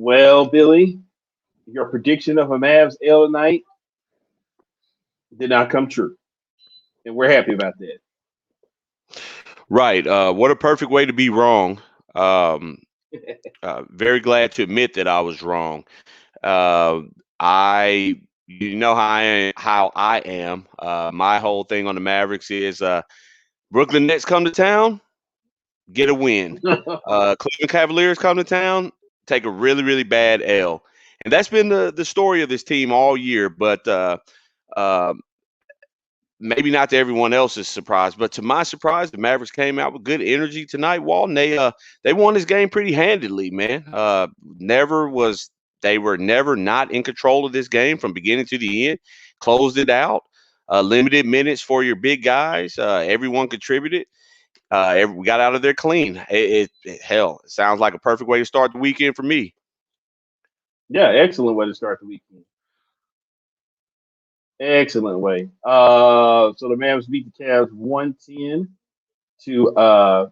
Well, Billy, your prediction of a Mavs L tonight did not come true, and we're happy about that. Right. What a perfect way to be wrong. Um, very glad to admit that I was wrong. Uh, you know how I am. My whole thing on the Mavericks is Brooklyn Nets come to town, get a win. Cleveland Cavaliers come to town, take a really, really bad L. And that's been the story of this team all year. But uh, maybe not to everyone else's surprise, but to my surprise, the Mavericks came out with good energy tonight, Walton. They won this game pretty handedly, man. Never was They were never not in control of this game from beginning to the end. Closed it out. Limited minutes for your big guys. Everyone contributed. We got out of there clean. Hell, it sounds like a perfect way to start the weekend for me. Yeah, excellent way to start the weekend. Excellent way. So the Mavs beat the Cavs 110 to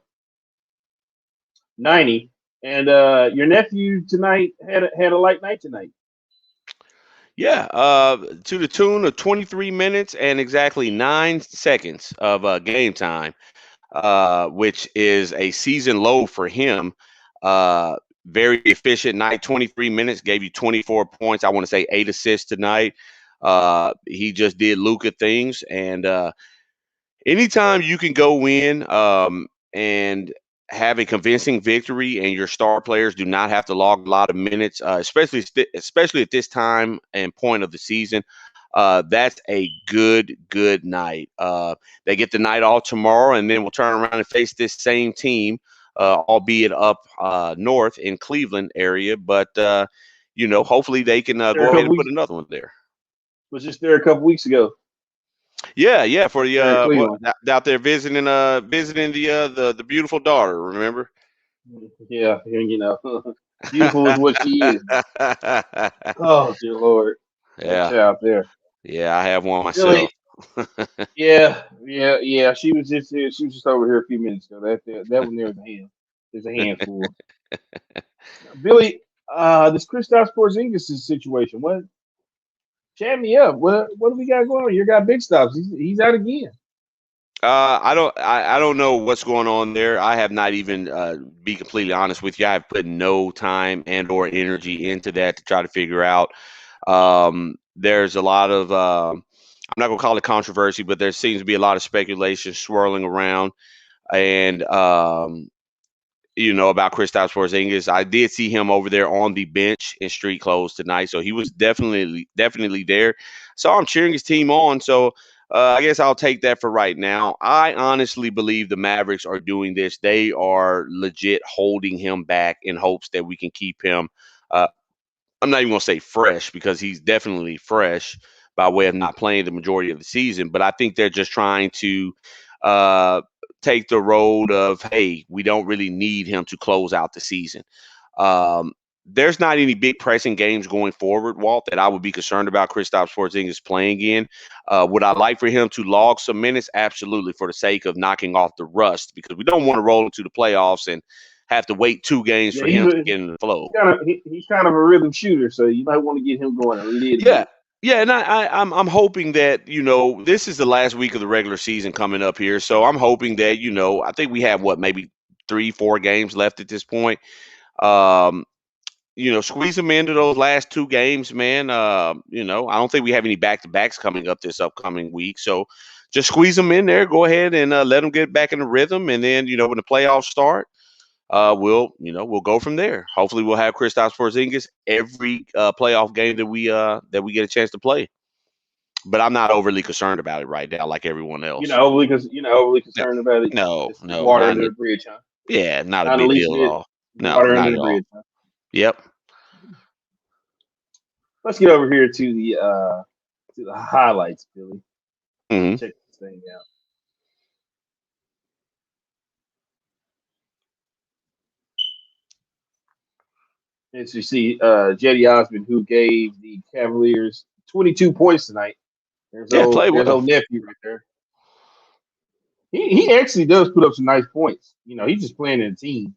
90, and your nephew tonight had a light night tonight. Yeah, to the tune of 23 minutes and exactly 9 seconds of game time, which is a season low for him. Uh, Very efficient night. 23 minutes gave you 24 points. I want to say 8 assists tonight. He just did Luka things, and anytime you can go in and have a convincing victory, and your star players do not have to log a lot of minutes, especially at this time and point of the season, that's a good night. They get the night off tomorrow, and then we'll turn around and face this same team, albeit up north in Cleveland area. But hopefully they can There a go ahead couple and put weeks another one there. was just there a couple weeks ago. Yeah, for the There in Cleveland. out there visiting the beautiful daughter. Remember? Yeah, beautiful is what she is. Oh dear Lord, that Yeah, child there. yeah, I have one Billy, myself. yeah. She was just here. She was just over here a few minutes ago. That one there is a hand. Is a handful. Billy, this Kristaps Porzingis situation. What? Chat me up. What do we got going on? You got big stops. He's out again. I don't know what's going on there. I have not even, be completely honest with you, I have put no time and or energy into that to try to figure out. There's a lot of I'm not gonna call it controversy, but there seems to be a lot of speculation swirling around, and about Kristaps Porzingis. I did see him over there on the bench in street clothes tonight, so he was definitely there. Saw him cheering his team on, so I guess I'll take that for right now. I honestly believe the Mavericks are doing this. They are legit holding him back in hopes that we can keep him. Uh, I'm not even gonna say fresh because he's definitely fresh by way of not playing the majority of the season. But I think they're just trying to uh, take the road of, hey, we don't really need him to close out the season. Um, there's not any big pressing games going forward, Walt, that I would be concerned about Kristaps Porzingis playing in. Would I like for him to log some minutes? Absolutely, for the sake of knocking off the rust, because we don't want to roll into the playoffs and have to wait 2 games Yeah, for him to get in the flow. he's kind of a rhythm shooter, so you might want to get him going a little Yeah. bit. Yeah, and I'm hoping that, this is the last week of the regular season coming up here. So I'm hoping that, I think we have maybe 3-4 games left at this point. Um, squeeze them into those last 2 games, man. I don't think we have any back-to-backs coming up this upcoming week. So just squeeze them in there. Go ahead and let them get back in the rhythm. And then, when the playoffs start, we'll go from there. Hopefully, we'll have Kristaps Porzingis every playoff game that we get a chance to play. But I'm not overly concerned about it right now, like everyone else. Overly No, concerned about it. no, It's no, water not under in the bridge, huh? yeah, not a Not the big least deal at bit. all. No, Water under not the at all. bridge, huh? Yep. Let's get over here to the highlights, Billy. Hmm. Check this thing out. As you see, Jetty Osmond, who gave the Cavaliers 22 points tonight. Yeah, play There's well. old nephew right there. He actually does put up some nice points. He's just playing in a team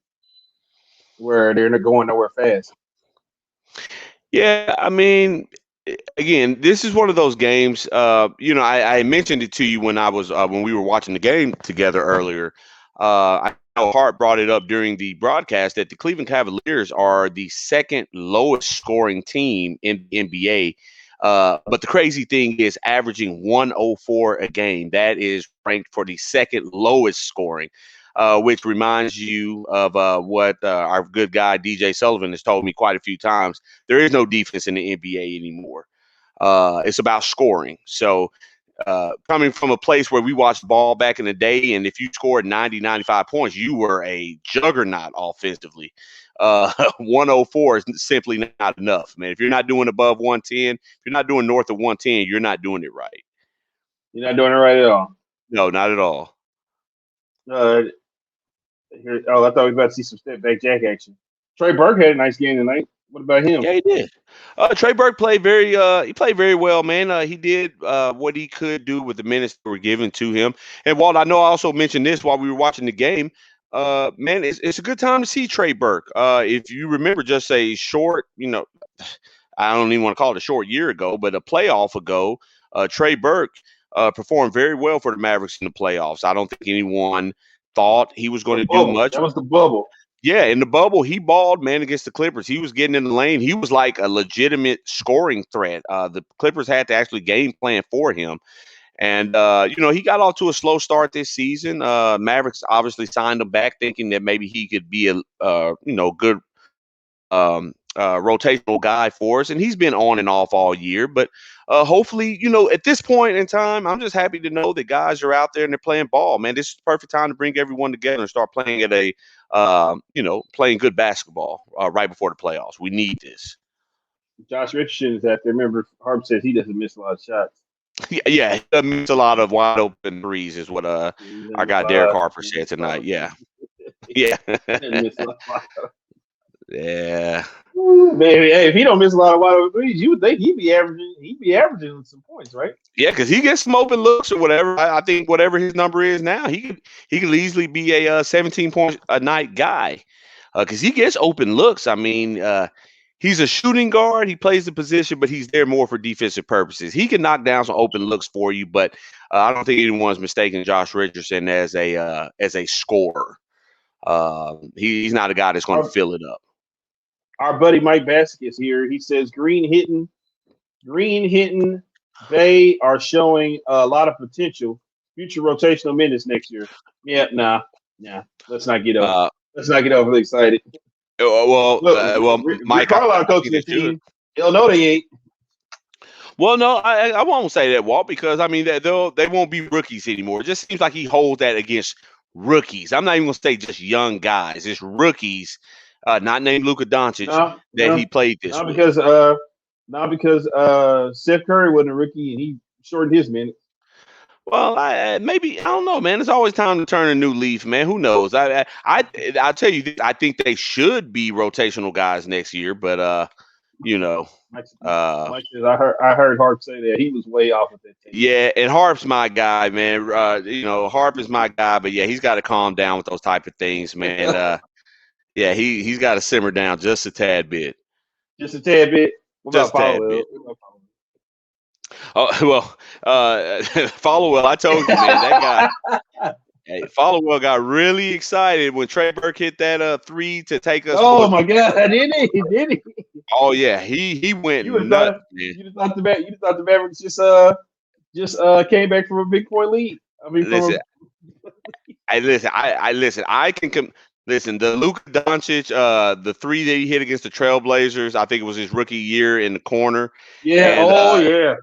where they're not going nowhere fast. Yeah, I mean, again, this is one of those games. I mentioned it to you when I was when we were watching the game together earlier. I know Hart brought it up during the broadcast that the Cleveland Cavaliers are the second lowest scoring team in the NBA. But the crazy thing is averaging 104 a game. That is ranked for the second lowest scoring. Which reminds you of what our good guy DJ Sullivan has told me quite a few times. There is no defense in the NBA anymore. It's about scoring. So coming from a place where we watched ball back in the day, and if you scored 90, 95 points, you were a juggernaut offensively. 104 is simply not enough, man. If you're not doing above 110, if you're not doing north of 110, you're not doing it right. You're not doing it right at all. No, not at all. Uh, I thought we were about to see some step back jack action. Trey Burke had a nice game tonight. What about him? Yeah, he did. Trey Burke played he played very well, man. He did what he could do with the minutes that were given to him. And Walt, I know I also mentioned this while we were watching the game. Man, it's a good time to see Trey Burke. If you remember, just a short, I don't even want to call it a short year ago, but a playoff ago, Trey Burke performed very well for the Mavericks in the playoffs. I don't think anyone thought he was going to do much. That was the bubble. Yeah, in the bubble, he balled, man, against the Clippers. He was getting in the lane. He was like a legitimate scoring threat. The Clippers had to actually game plan for him. And, he got off to a slow start this season. Mavericks obviously signed him back thinking that maybe he could be a good rotational guy for us. And he's been on and off all year. But hopefully, at this point in time, I'm just happy to know that guys are out there and they're playing ball, man. This is the perfect time to bring everyone together and start playing at playing good basketball right before the playoffs. We need this. Josh Richardson is out there. Remember, Harp says he doesn't miss a lot of shots. Yeah, he doesn't miss a lot of wide open threes, is what our guy Derek Harper said tonight. Yeah. Yeah. Yeah. Ooh, man, hey, if he don't miss a lot of wide open threes, you would think he'd be averaging some points, right? Yeah, because he gets some open looks or whatever. I think whatever his number is now, he could easily be a 17 point a night guy because he gets open looks. I mean, he's a shooting guard. He plays the position, but he's there more for defensive purposes. He can knock down some open looks for you, but I don't think anyone's mistaken Josh Richardson as a scorer. He's not a guy that's going to fill it up. Our buddy Mike Bassett is here. He says Green hitting. They are showing a lot of potential. Future rotational minutes next year. Yeah, nah. Let's not get overly excited. Mike Carlisle coaching this team. He'll know they ain't. Well, no, I won't say that, Walt, because I mean they won't be rookies anymore. It just seems like he holds that against rookies. I'm not even gonna say just young guys. It's rookies, not named Luka Doncic, he played this. Not because Seth Curry wasn't a rookie and he shortened his minutes. Well, I don't know, man. It's always time to turn a new leaf, man. Who knows? I'll tell you, I think they should be rotational guys next year, but Mike says, I heard Harp say that he was way off with that team. Yeah, and Harp's my guy, man. Harp is my guy, but yeah, he's got to calm down with those type of things, man. Yeah, he's got to simmer down just a tad bit. Just a tad bit. What just about a tad bit. Oh well, Followell, I told you, man, that guy. Hey, Followell got really excited when Trey Burke hit that 3 to take us. Oh my God, did he? Oh yeah, he went nuts. You just thought the Mavericks just came back from a big point lead. I mean, listen, I can listen. The Luka Doncic, the 3 that he hit against the Trailblazers, I think it was his rookie year in the corner. Yeah. And, yeah.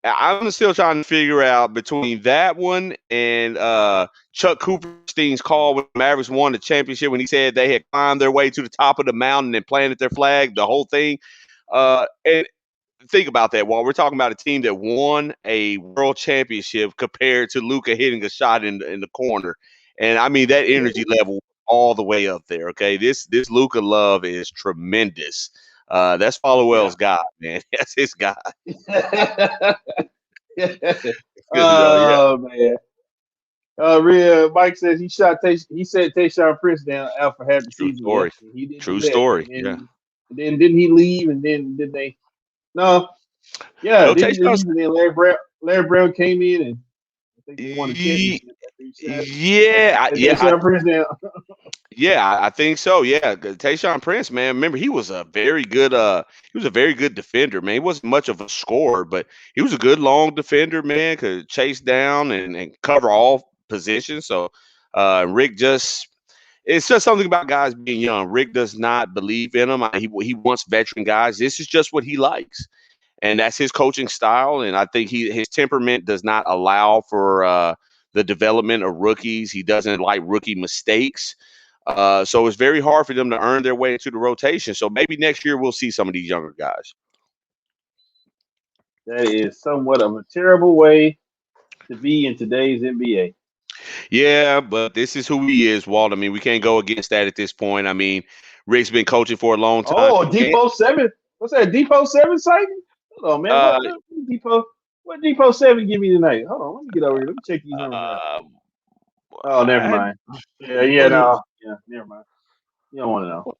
I'm still trying to figure out between that one and Chuck Cooperstein's call when the Mavericks won the championship when he said they had climbed their way to the top of the mountain and planted their flag, the whole thing. And think about that. While we're talking about a team that won a world championship compared to Luka hitting a shot in the corner. And I mean, that energy level all the way up there. Okay. This Luka love is tremendous. That's Followell's guy, man. That's his guy. Oh man. Mike says he said Tayshaun Prince down out for half the season. Story. True story. And yeah. Then didn't he leave? And then did they? No, yeah, No, didn't he Tayshaun's leave? And then Larry Brown came in, and I think they won a Ye- championship after he yeah, sat Tayshaun Prince down. I think so. Yeah, Tayshaun Prince, man. Remember, he was a very good defender, man. He wasn't much of a scorer, but he was a good long defender, man. Could chase down and cover all positions. So, Rick just it's just something about guys being young. Rick does not believe in them. He wants veteran guys. This is just what he likes, and that's his coaching style. And I think his temperament does not allow for the development of rookies. He doesn't like rookie mistakes. So it's very hard for them to earn their way into the rotation. So maybe next year we'll see some of these younger guys. That is somewhat of a terrible way to be in today's NBA. Yeah, but this is who he is, Walt. I mean, we can't go against that at this point. I mean, Rick's been coaching for a long time. Oh, Depot 7. What's that? Depot 7 sighting? Hold on, man. Uh, What Depot 7 give me tonight? Hold on, let me get over here. Let me check these numbers out. uh, Oh, never I, mind. Yeah, no. Yeah, never mind. You don't want to know.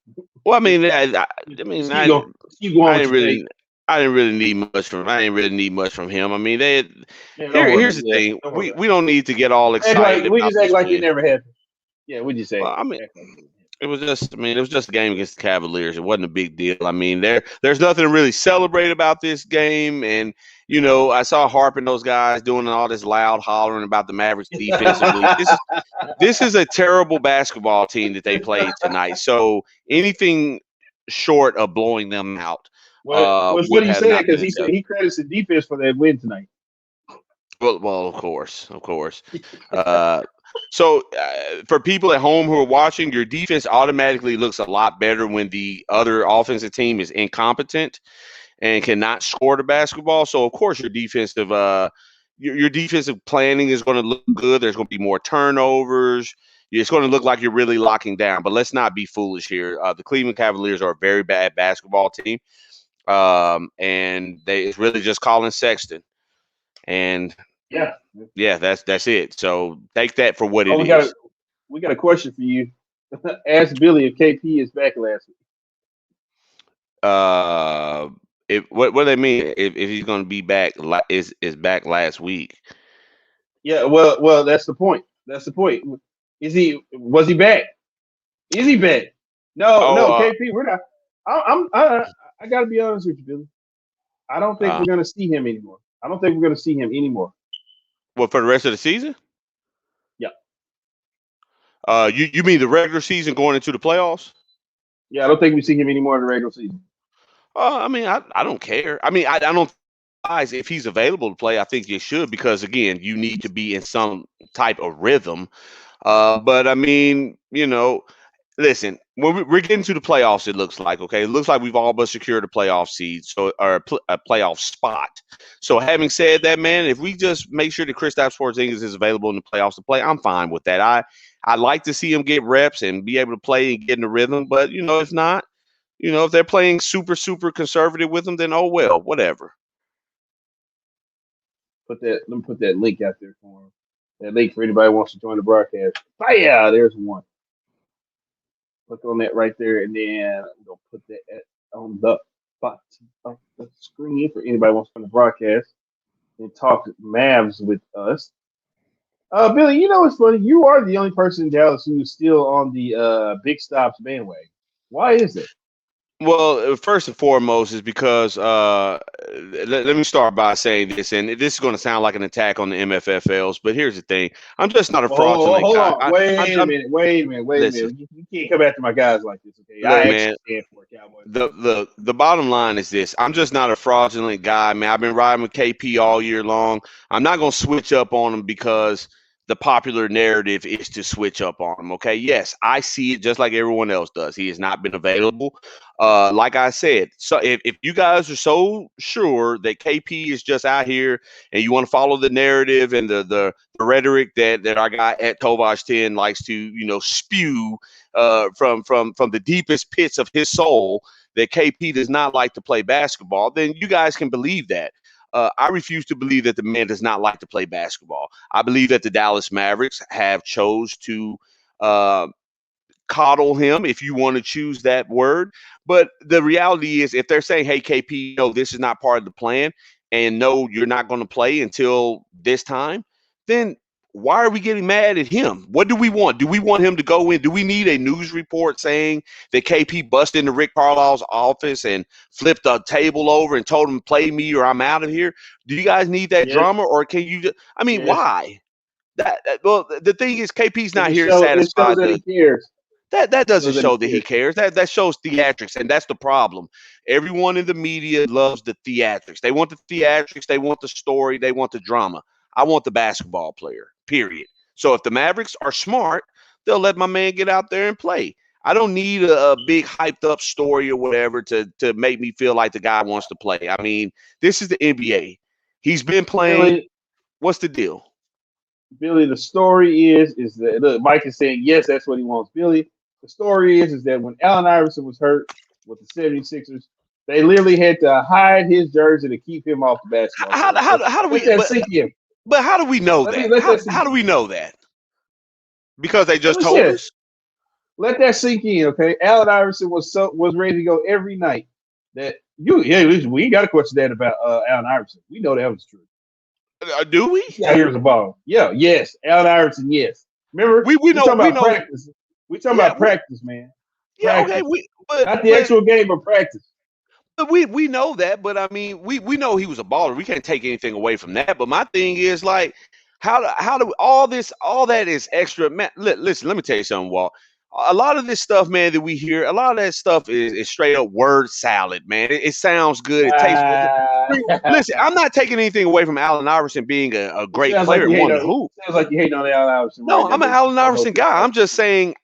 well, I mean, Keep going I with didn't your take. really, I didn't really need much from. I didn't really need much from him. I mean, Yeah, don't worry here's about the it. Yeah, thing. don't worry We about we don't need to get all it. Act like excited we about just act this like it win. never happened. Yeah, we just Well, I act mean, like it never happened. it was just a game against the Cavaliers. It wasn't a big deal. I mean, there's nothing to really celebrate about this game. And I saw Harp and those guys doing all this loud hollering about the Mavericks defensively. This is a terrible basketball team that they played tonight. So anything short of blowing them out Well, it's would funny you have say that not been because he said acceptable. he credits the defense for that win tonight. Well, of course, of course. Uh, so, for people at home who are watching, your defense automatically looks a lot better when the other offensive team is incompetent and cannot score the basketball. So, of course, your defensive planning is going to look good. There's going to be more turnovers. It's going to look like you're really locking down. But let's not be foolish here. The Cleveland Cavaliers are a very bad basketball team, and it's really just Colin Sexton. And Yeah. yeah, that's it. So take that for what Oh, it is. we got a question for you. Ask Billy if KP is back last week. Uh, what do they mean if he's going to be back is back last week? Yeah, well, that's the point. That's the point. Was he back? Is he back? Oh, No, KP. We're not. I got to be honest with you, Billy. I don't think uh, we're gonna see him anymore. I don't think we're gonna see him anymore. what for the rest of the season? Yeah, You mean the regular season going into the playoffs? yeah. I don't think we see him anymore in the regular season. I mean, I don't care. I mean, I don't. Guys, if he's available to play, I think you should because again, you need to be in some type of rhythm. But I mean, listen, when we're getting to the playoffs, it looks like okay. It looks like we've all but secured a playoff seed, or a playoff spot. So, having said that, man, if we just make sure that Kristaps Porzingis is available in the playoffs to play, I'm fine with that. I like to see him get reps and be able to play and get in the rhythm. But if not, if they're playing super conservative with him, then oh well, whatever. Let me put that link out there for him. That link for anybody who wants to join the broadcast. Oh yeah, there's one. Click on that right there, and then I'm gonna put that on the bottom of the screen for anybody who wants to join the broadcast and talk Mavs with us. Billy, what's funny? You are the only person in Dallas who is still on the big stops bandwagon. Why is it? Well, first and foremost is because let me start by saying this, and this is going to sound like an attack on the MFFLs, but here's the thing: I'm just not a fraudulent Hold guy. on. Wait a I'm minute. Wait a minute. Wait a listen, minute. You can't come after my guys like this, okay? I look, actually man. stand for it, Cowboys. The bottom line is this: I'm just not a fraudulent guy, man. I've been riding with KP all year long. I'm not going to switch up on him because the popular narrative is to switch up on him. Okay, yes, I see it just like everyone else does. He has not been available. Like I said, so if you guys are so sure that KP is just out here and you want to follow the narrative and the rhetoric that our guy at Kovac 10 likes to spew from the deepest pits of his soul, that KP does not like to play basketball, then you guys can believe that. I refuse to believe that the man does not like to play basketball. I believe that the Dallas Mavericks have chose to uh, coddle him, if you want to choose that word. But the reality is, if they're saying, hey, KP, no, this is not part of the plan, and no, you're not going to play until this time, then why are we getting mad at him? What do we want? Do we want him to go in? Do we need a news report saying that KP busted into Rick Carlisle's office and flipped a table over and told him, play me or I'm out of here? Do you guys need that Yes. drama, or can you just, I mean, Yes. why? Well, the thing is, KP's not here to It satisfy shows that he cares. that doesn't show that he cares. That shows theatrics, and that's the problem. Everyone in the media loves the theatrics. They want the theatrics, they want the story, they want the drama. I want the basketball player, period. So if the Mavericks are smart, they'll let my man get out there and play. I don't need a big hyped up story or whatever to make me feel like the guy wants to play. I mean, this is the NBA. He's been playing. Billy, what's the deal? Billy, the story is that, look, Mike is saying, yes, that's what he wants. Billy, the story is that when Allen Iverson was hurt with the 76ers, they literally had to hide his jersey to keep him off the basketball. How do we let that sink in? But how do we know that? How do we know that? Because they just told us? Let that sink in, okay? Allen Iverson was ready to go every night. That we ain't got to question that about Allen Iverson. We know that was true. Do we? Yeah, here's a ball. Yeah, yes. Allen Iverson, yes. Remember, we know practice. We talking about practice, man. Yeah, practice. okay. Not the actual game, but practice. But we know that, but I mean, we know he was a baller. We can't take anything away from that. But my thing is, like, how do all that is extra? Man, listen, let me tell you something, Walt. A lot of this stuff, man, that we hear, a lot of that stuff is straight up word salad, man. It sounds good. It tastes good. Listen, I'm not taking anything away from Allen Iverson being a great player. Sounds like you hating on Allen Iverson. No, I'm an Allen Iverson guy. I'm just saying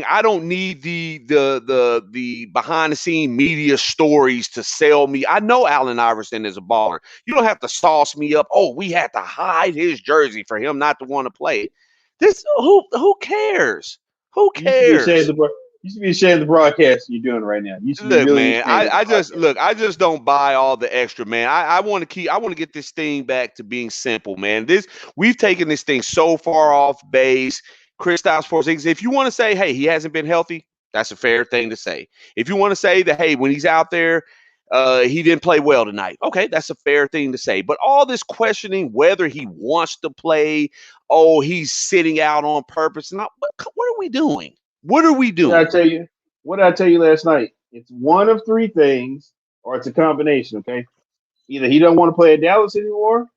I don't need the behind the scene media stories to sell me. I know Allen Iverson is a baller. You don't have to sauce me up. Oh, we had to hide his jersey for him not to want to play. Who cares? Who cares? You should be ashamed of the broadcast you're doing right now. You should be really man. I just don't buy all the extra, man. I want to get this thing back to being simple, man. We've taken this thing so far off base. Kristaps Porzingis. If you want to say, hey, he hasn't been healthy, that's a fair thing to say. If you want to say that, hey, when he's out there, he didn't play well tonight. Okay, that's a fair thing to say. But all this questioning whether he wants to play, oh, he's sitting out on purpose. What are we doing? What are we doing? What did I tell you last night? It's one of three things, or it's a combination, okay? Either he don't want to play at Dallas anymore,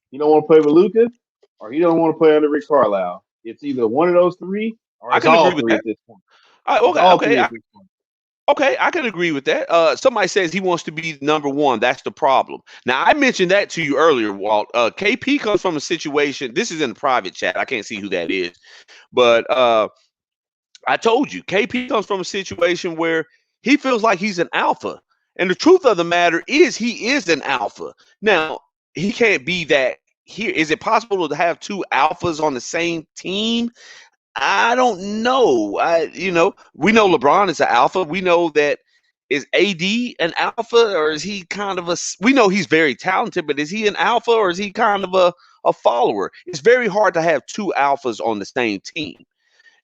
he don't want to play with Luka, or he don't want to play under Rick Carlisle. It's either one of those three, or it's all three at this point. Okay, I can agree with that. Somebody says he wants to be number one. That's the problem. Now, I mentioned that to you earlier, Walt. KP comes from a situation. This is in the private chat. I can't see who that is. But I told you, KP comes from a situation where he feels like he's an alpha. And the truth of the matter is he is an alpha. Now, he can't be that here. Is it possible to have two alphas on the same team? I don't know. We know LeBron is an alpha. We know that is AD an alpha, or is he kind of we know he's very talented, but is he an alpha, or is he kind of a follower? It's very hard to have two alphas on the same team.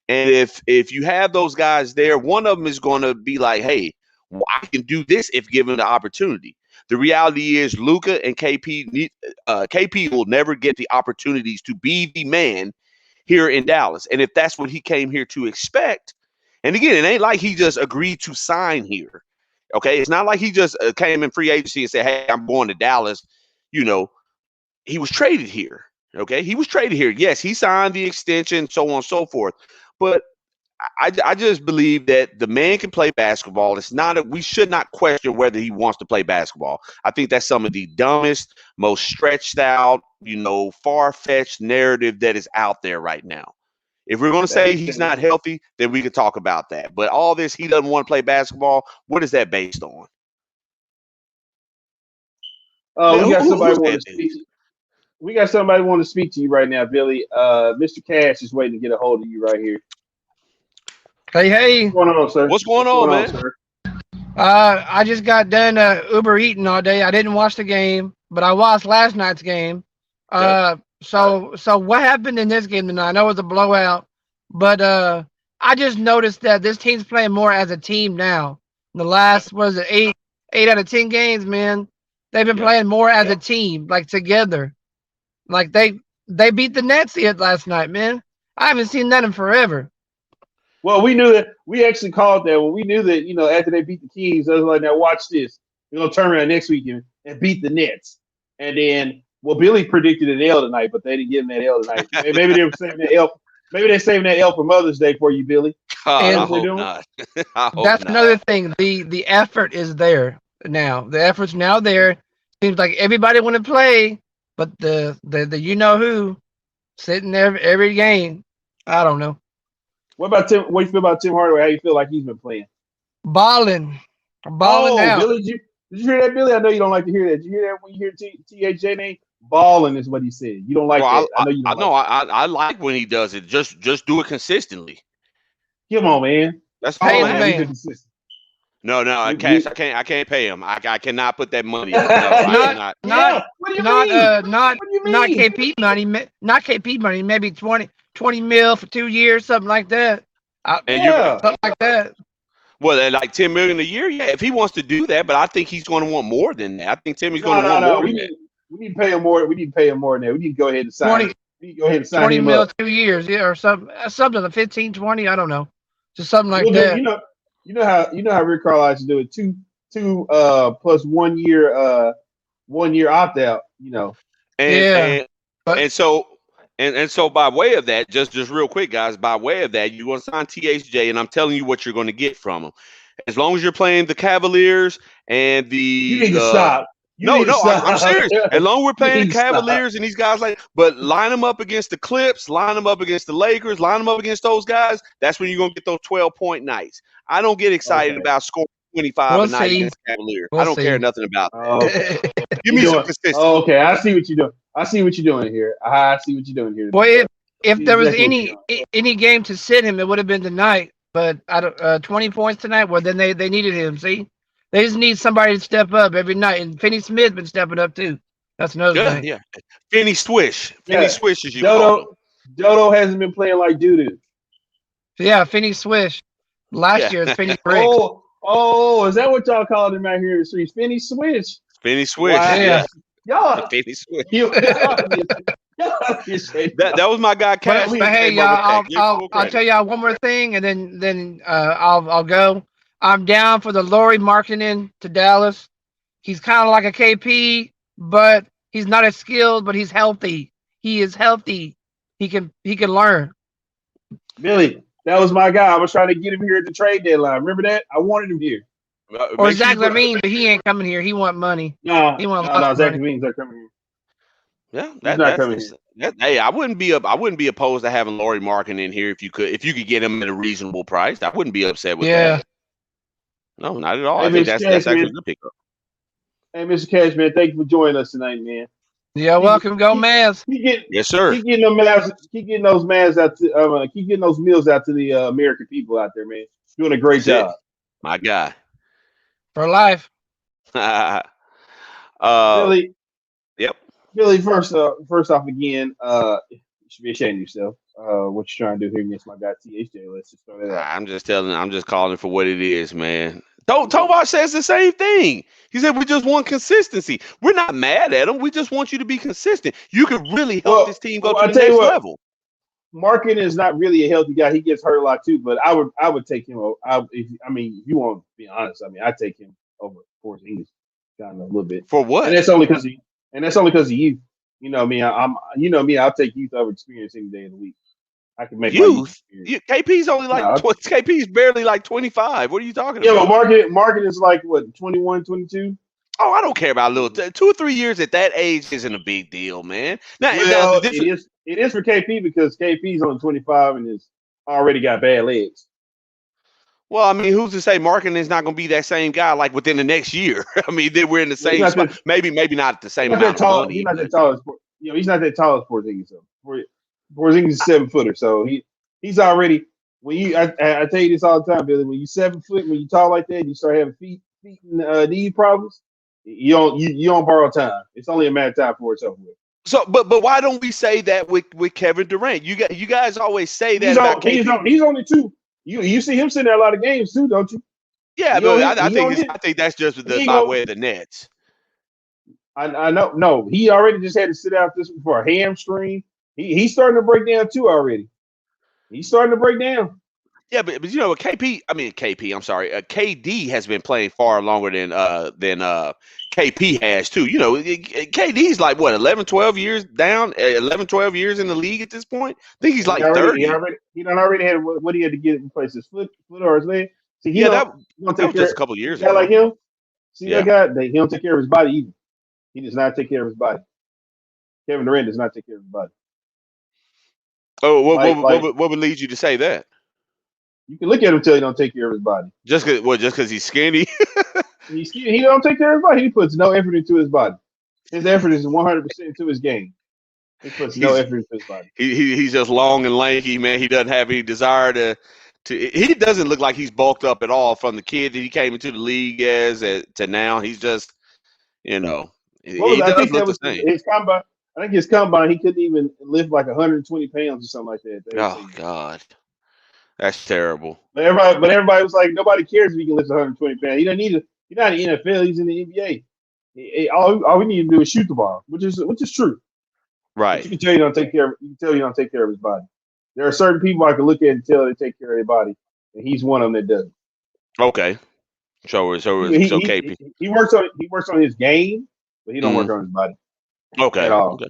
And if you have those guys there, one of them is going to be like, hey, well, I can do this if given the opportunity. The reality is Luka and KP will never get the opportunities to be the man here in Dallas. And if that's what he came here to expect, and again, it ain't like he just agreed to sign here. Okay, it's not like he just came in free agency and said, hey, I'm going to Dallas. He was traded here. Okay, he was traded here. Yes, he signed the extension, so on and so forth. But I just believe that the man can play basketball. We should not question whether he wants to play basketball. I think that's some of the dumbest, most stretched out, far-fetched narrative that is out there right now. If we're going to say he's not healthy, then we could talk about that. But all this, he doesn't want to play basketball, what is that based on? We got somebody want to speak. We got somebody want to speak to you right now, Billy. Mr. Cash is waiting to get a hold of you right here. Hey. What's going on, sir? What's going on, man? Sir? I just got done Uber eating all day. I didn't watch the game, but I watched last night's game. So what happened in this game tonight? I know it was a blowout, but I just noticed that this team's playing more as a team now. In the last, what is it, eight out of 10 games, man. They've been Yeah. playing more as a team, like together. Like they beat the Nets last night, man. I haven't seen that in forever. Well, we knew that. We actually called that when we knew that. After they beat the Kings, I was like, "Now watch this. We're gonna turn around next weekend and beat the Nets." And then, well, Billy predicted an L tonight, but they didn't give him that L tonight. Maybe they were saving that L. Maybe they're saving that L for Mother's Day for you, Billy. God, And I hope not. I hope that's not. another thing. The effort is there now. The effort's now there. Seems like everybody want to play, but the you know who sitting there every game. I don't know. What about Tim? What do you feel about Tim Hardaway? How you feel like he's been playing? Balling Oh, out. Billy, did you hear that, Billy? I know you don't like to hear that. Did you hear that when you hear THJ name? Balling is what he said. You don't like that. I know you don't. I like when he does it. Just do it consistently. Come on, man. That's Pay all the I'm man. asking. Consistent. No, Cash, I can't pay him. I cannot put that money up. No, I cannot. Yeah. What do you mean? Not What do you not mean? KP money. Not KP money. Maybe 20 mil for 2 years, something like that. And Something like that. Well, like $10 million a year, yeah. If he wants to do that, but I think he's going to want more than that. I think Timmy's going to want more than that. We need to pay him more. We need to pay him more than that. We need to go ahead and sign. 20, we need to go ahead and sign 20 him mil up. 2 years, yeah, or something 15, 20. I don't know, just something like that. You know how Rick Carlisle used to do it. Two plus 1 year 1 year opt out. And so by way of that, just real quick, guys, by way of that, you're going to sign THJ, and I'm telling you what you're going to get from him. As long as you're playing the Cavaliers and the you need to stop. I'm serious. As long as we're playing the Cavaliers and these guys but line them up against the Clips, line them up against the Lakers, line them up against those guys. That's when you're going to get those 12-point nights. I don't get excited about scoring 25 a night against the Cavaliers. I don't care nothing about that. Give me some consistency. Okay, I see what you're doing. I see what you're doing here. I see what you're doing here. Well, if there was any game to sit him, it would have been tonight. But 20 points tonight. Well, then they needed him. See, they just need somebody to step up every night. And Finney Smith been stepping up too. That's another thing. Yeah, Finney Swish. Finney Swish, as you call him. Dodo hasn't been playing like doo-doo. Yeah, Finney Swish. Last year, it's Finney Bricks. Oh, is that what y'all called him out here in the streets? Finney Swish. Finney Swish. Wow. Yeah. Y'all. Finney Swish. That was my guy, Cash. But hey, y'all, I'll tell y'all one more thing, and then I'll go. I'm down for the Laurie marketing to Dallas. He's kind of like a KP, but he's not as skilled, but he's healthy. He is healthy. He can learn. Billy, that was my guy. I was trying to get him here at the trade deadline. Remember that? I wanted him here. Or Zach Levine, but he ain't coming here. He want money. No, Zach Levine's not coming here. Yeah, that's not coming here. Hey, I wouldn't be opposed to having Laurie Markin in here if you could get him at a reasonable price. I wouldn't be upset with that. No, not at all. Hey, I think that's actually a good pickup. Hey, Mr. Cash, man, thank you for joining us tonight, man. Yeah, welcome. Go Mavs. Yes, sir. Keep getting those Mavs out to keep getting those meals out to the American people out there, man. Doing a great job. My guy. For life. Billy. Yep. Billy, first off again, you should be ashamed of yourself. What you're trying to do here against my guy THJ. Let's just throw that out. I'm just calling it for what it is, man. Tovar says the same thing. He said we just want consistency. We're not mad at him. We just want you to be consistent. You can really help this team go to the next level. Markin is not really a healthy guy. He gets hurt a lot too, but I would take him. If you want to be honest, I'd take him over Porzingis kind of a little bit. For what? And that's only because of youth. You know me. I'll take youth over experience any day of the week. I can make youth. KP's only KP's barely like 25. What are you talking about? Yeah, but Markin is like what 21, 22. Oh, I don't care about little 2 or 3 years at that age isn't a big deal, man. Now, it is for KP because KP's on 25 and has already got bad legs. Well, I mean, who's to say Markin is not going to be that same guy like within the next year? I mean, then we're in the same spot. Maybe not the same amount of money. He's not that tall as he's not that tall as Porzingis. Porzingis is 7 footer, so he's already. When I tell you this all the time, Billy. When you 7 foot, when you tall like that, you start having feet and knee problems. You don't borrow time. It's only a matter of time before it's over with. So, but why don't we say that with Kevin Durant? You guys always say that about KP. He's only 2. You see him sitting there a lot of games too, don't you? Yeah, but I think that's just by way of the Nets. I know. No, he already just had to sit out this for a hamstring. He's starting to break down too already. He's starting to break down. Yeah, but I'm sorry. KD has been playing far longer than KP has too. You know, KD's like what 11, 12 years down, 11, 12 years in the league at this point. I think he's like 30. He done already had what he had to get in place, his foot or his leg. See, that was just a couple years ago. Like him. See that guy? He don't take care of his body either. He does not take care of his body. Kevin Durant does not take care of his body. Oh, what would lead you to say that? You can look at him until he don't take care of his body. Just because he's skinny? He's skinny. He don't take care of his body. He puts no effort into his body. His effort is 100% into his game. He puts no effort into his body. He's just long and lanky, man. He doesn't have any desire to. He doesn't look like he's bulked up at all from the kid that he came into the league to now. He's just, he does look the same. His combine. I think his combine, he couldn't even lift like 120 pounds or something like that. Oh God, that's terrible. But everybody was like, nobody cares if he can lift 120 pounds. He don't need to. He's not in the NFL. He's in the NBA. All we need to do is shoot the ball, which is true. Right. But you can tell you don't take care of. You can tell you don't take care of his body. There are certain people I can look at and tell they take care of their body, and he's one of them that doesn't. Okay. So KP. He works on his game, but he don't work on his body. Okay. At all. Okay.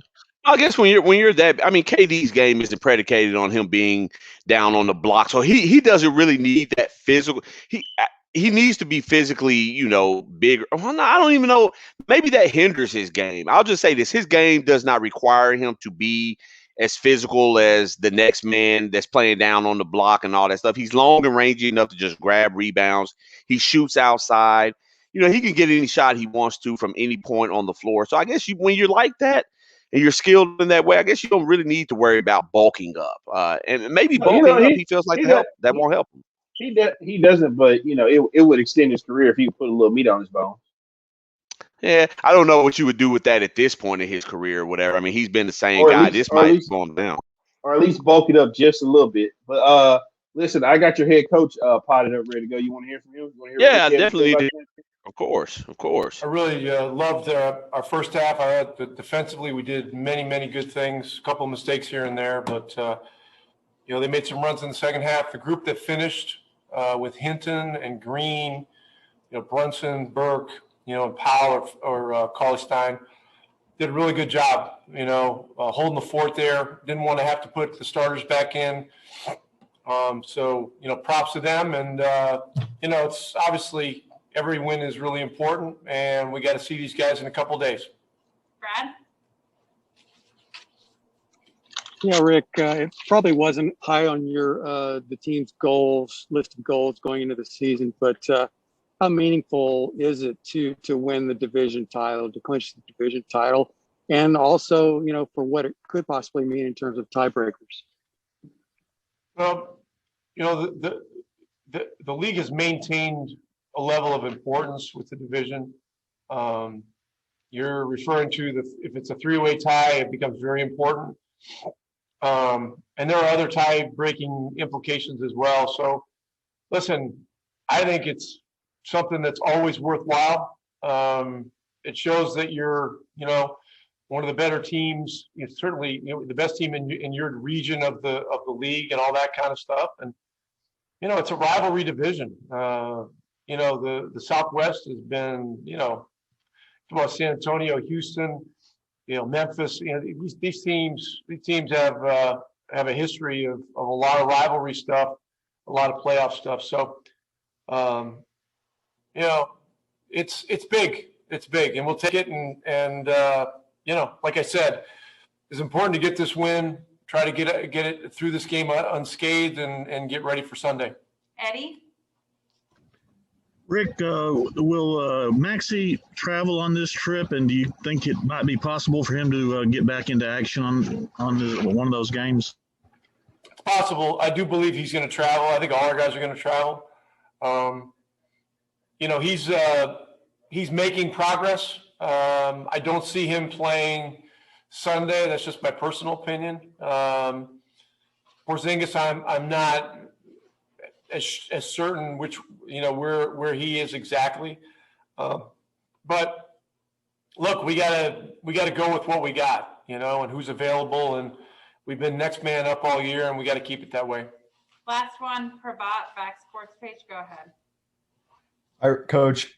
I guess when you're that, I mean, KD's game isn't predicated on him being down on the block, so he doesn't really need that physical. He needs to be physically, bigger. Well, no, I don't even know. Maybe that hinders his game. I'll just say this: his game does not require him to be as physical as the next man that's playing down on the block and all that stuff. He's long and rangy enough to just grab rebounds. He shoots outside. He can get any shot he wants to from any point on the floor. So I guess when you're like that and you're skilled in that way, I guess you don't really need to worry about bulking up. And maybe bulking up, he feels like that won't help him. He doesn't, but it would extend his career if he could put a little meat on his bone. Yeah, I don't know what you would do with that at this point in his career or whatever. I mean, he's been the same guy. This might slow him down. Or at least bulk it up just a little bit. But listen, I got your head coach potted up, ready to go. You want to hear from him? Yeah, I definitely do. Of course. I really loved our first half. I thought defensively we did many, many good things. A couple of mistakes here and there, but they made some runs in the second half. The group that finished with Hinton and Green, Brunson, Burke, and Powell or Carlisle did a really good job. Holding the fort there. Didn't want to have to put the starters back in. So props to them, and it's obviously. Every win is really important, and we got to see these guys in a couple of days. Brad? Yeah, Rick, it probably wasn't high on your the team's list of goals going into the season, but how meaningful is it to win the division title, to clinch the division title, and also, for what it could possibly mean in terms of tiebreakers? Well, the league has maintained a level of importance with the division. You're referring to if it's a three-way tie, it becomes very important. And there are other tie-breaking implications as well. So, listen, I think it's something that's always worthwhile. It shows that you're, one of the better teams. Certainly, the best team in your region of the league and all that kind of stuff. And it's a rivalry division. The Southwest has been, about San Antonio, Houston, Memphis. These teams have a history of a lot of rivalry stuff, a lot of playoff stuff. So, it's big, and we'll take it. And like I said, it's important to get this win. Try to get it through this game unscathed, and get ready for Sunday. Eddie? Rick, will Maxey travel on this trip, and do you think it might be possible for him to get back into action on one of those games? It's possible. I do believe he's going to travel. I think all our guys are going to travel. He's making progress. I don't see him playing Sunday. That's just my personal opinion. Porzingis, I'm not as certain which, where he is exactly. But look, we gotta go with what we got, and who's available. And we've been next man up all year, and we got to keep it that way. Last one, Pravat, back sports page. Go ahead. All right, Coach.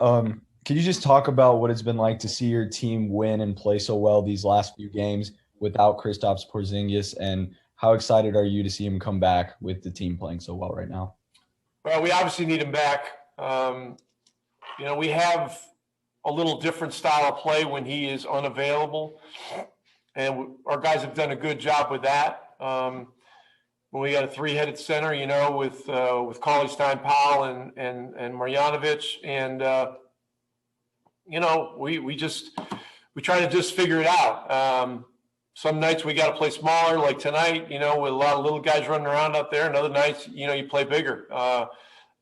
Could you just talk about what it's been like to see your team win and play so well these last few games without Kristaps Porzingis, and how excited are you to see him come back with the team playing so well right now? Well, we obviously need him back. We have a little different style of play when he is unavailable, and our guys have done a good job with that. When we got a three-headed center, with Carlisle, Powell, and Marjanovic, and we try to just figure it out. Some nights we got to play smaller, like tonight, with a lot of little guys running around out there, and other nights, you play bigger,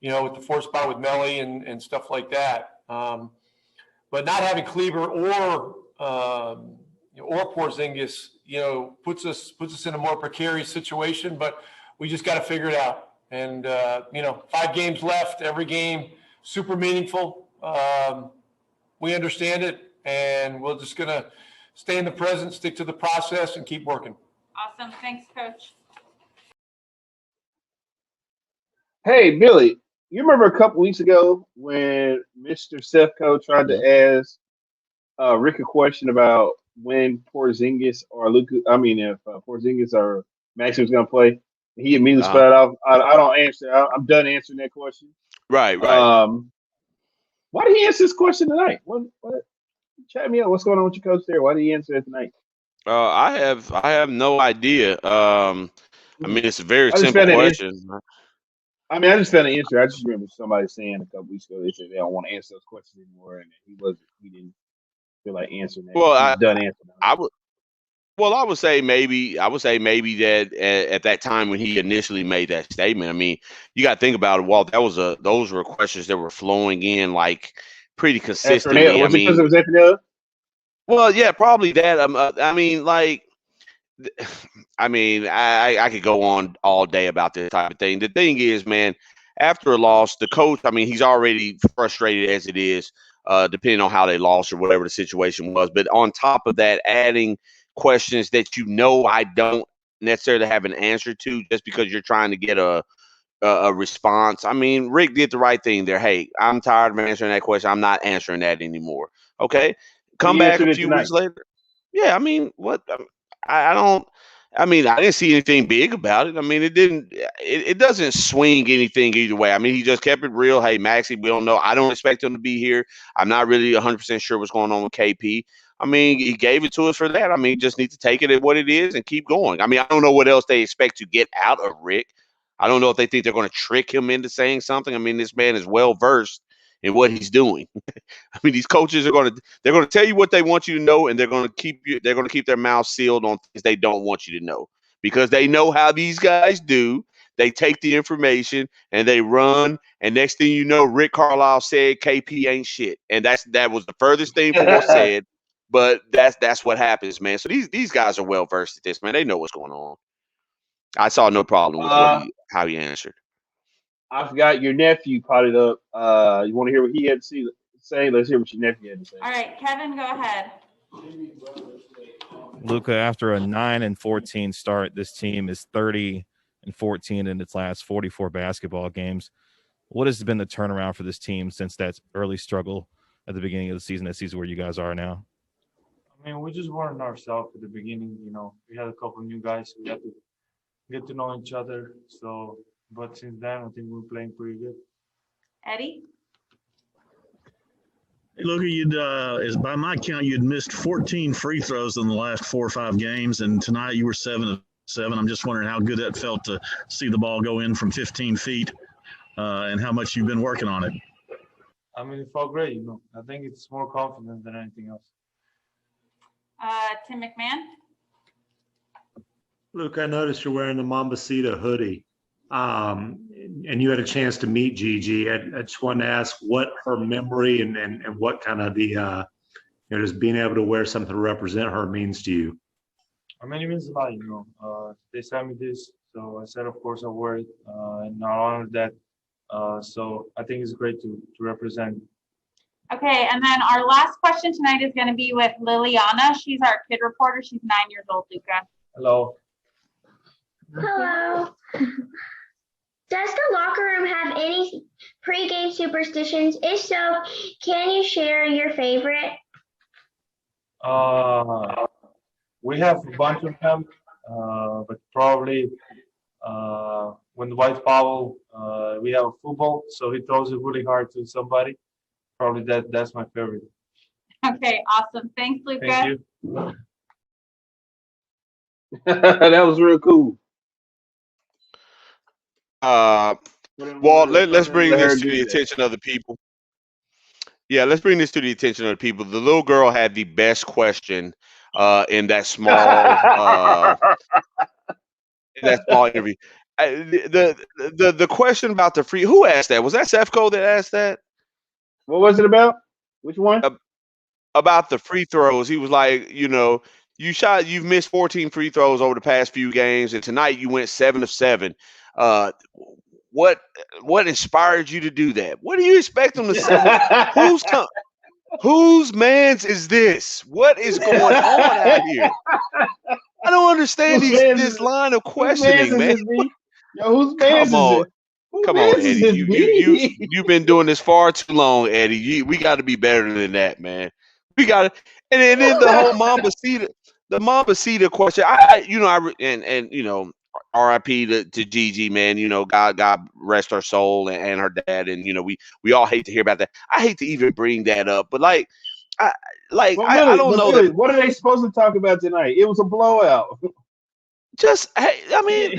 with the 4 spot with Melly and stuff like that. But not having Kleber or Porzingis, puts us in a more precarious situation, but we just got to figure it out. And, 5 games left, every game super meaningful. We understand it, and we're just going to stay in the present, stick to the process, and keep working. Awesome. Thanks, Coach. Hey, Billy, you remember a couple weeks ago when Mr. Sefco tried to ask Rick a question about when Porzingis or if Porzingis or Maxey was going to play? He immediately spelled off, I don't answer. I'm done answering that question. Right. Why did he answer this question tonight? What? Chat me up. What's going on with your coach there? Why did he answer it tonight? I have no idea. It's a very simple question. I just found an answer. I just remember somebody saying a couple weeks ago they said they don't want to answer those questions anymore, and he didn't feel like answering that. Well, He's done answering. I would say maybe that at that time when he initially made that statement, you got to think about it, Walt. Those were questions that were flowing in like pretty consistently. Was it because it was Anthony? Well, yeah, probably that. I could go on all day about this type of thing. The thing is, man, after a loss, the coach, he's already frustrated as it is, depending on how they lost or whatever the situation was. But on top of that, adding questions that I don't necessarily have an answer to just because you're trying to get a response. Rick did the right thing there. Hey, I'm tired of answering that question. I'm not answering that anymore. Okay, come back a few weeks later. Yeah, what? I didn't see anything big about it. It doesn't swing anything either way. He just kept it real. Hey, Maxey, we don't know. I don't expect him to be here. I'm not really 100% sure what's going on with KP. He gave it to us for that. Just need to take it at what it is and keep going. I don't know what else they expect to get out of Rick. I don't know if they think they're going to trick him into saying something. This man is well versed in what he's doing. These coaches they're going to tell you what they want you to know, and they're going to keep their mouths sealed on things they don't want you to know, because they know how these guys do. They take the information and they run, and next thing you know, Rick Carlisle said KP ain't shit, and that was the furthest thing from what's said. But that's what happens, man. So these guys are well versed at this, man. They know what's going on. I saw no problem with how he answered. I forgot your nephew potted up. You want to hear what he had to say? Let's hear what your nephew had to say. All right, Kevin, go ahead. Luka, after a 9-14 start, this team is 30-14 in its last 44 basketball games. What has been the turnaround for this team since that early struggle at the beginning of the season, that season where you guys are now? We just weren't ourselves at the beginning. We had a couple of new guys. We had to get to know each other. But since then, I think we're playing pretty good. Eddie? Hey, Luka, by my count, you'd missed 14 free throws in the last 4 or 5 games, and tonight you were 7 of 7. I'm just wondering how good that felt to see the ball go in from 15 feet, and how much you've been working on it. It felt great. I think it's more confidence than anything else. Tim McMahon? Luke, I noticed you're wearing the Mambasita hoodie, and you had a chance to meet Gigi. I just wanted to ask what her memory and what kind of the just being able to wear something to represent her means to you. It means a lot. They sent me this, so I said, of course, I'll wear it. And I honored that So I think it's great to represent. Okay, and then our last question tonight is going to be with Liliana. She's our kid reporter. She's 9 years old, Luka. Hello. Hello. Does the locker room have any pregame superstitions? If so, can you share your favorite? We have a bunch of them, but probably when the White Fowl, we have football, so he throws it really hard to somebody. Probably that's my favorite. Okay, awesome. Thanks, Luka. Thank you. That was real cool. Well, let's bring this to the attention of the people. Yeah, let's bring this to the attention of the people. The little girl had the best question in that small interview. The question about the free. Who asked that? Was that Sefco that asked that? What was it about? Which one? About the free throws. He was like, you've missed 14 free throws over the past few games, and tonight you went 7 of 7. What inspired you to do that? What do you expect them to say? Whose man's is this? What is going on out here? I don't understand this line of questioning, man. Yo, whose man's is this? Come on, Eddie. You've been doing this far too long, Eddie. We got to be better than that, man. We got to. And then the whole Mambacita question. R.I.P. to Gigi, man. God rest her soul and her dad, and we all hate to hear about that. I hate to even bring that up, but I don't know. Really, what are they supposed to talk about tonight? It was a blowout. Just, hey, I mean,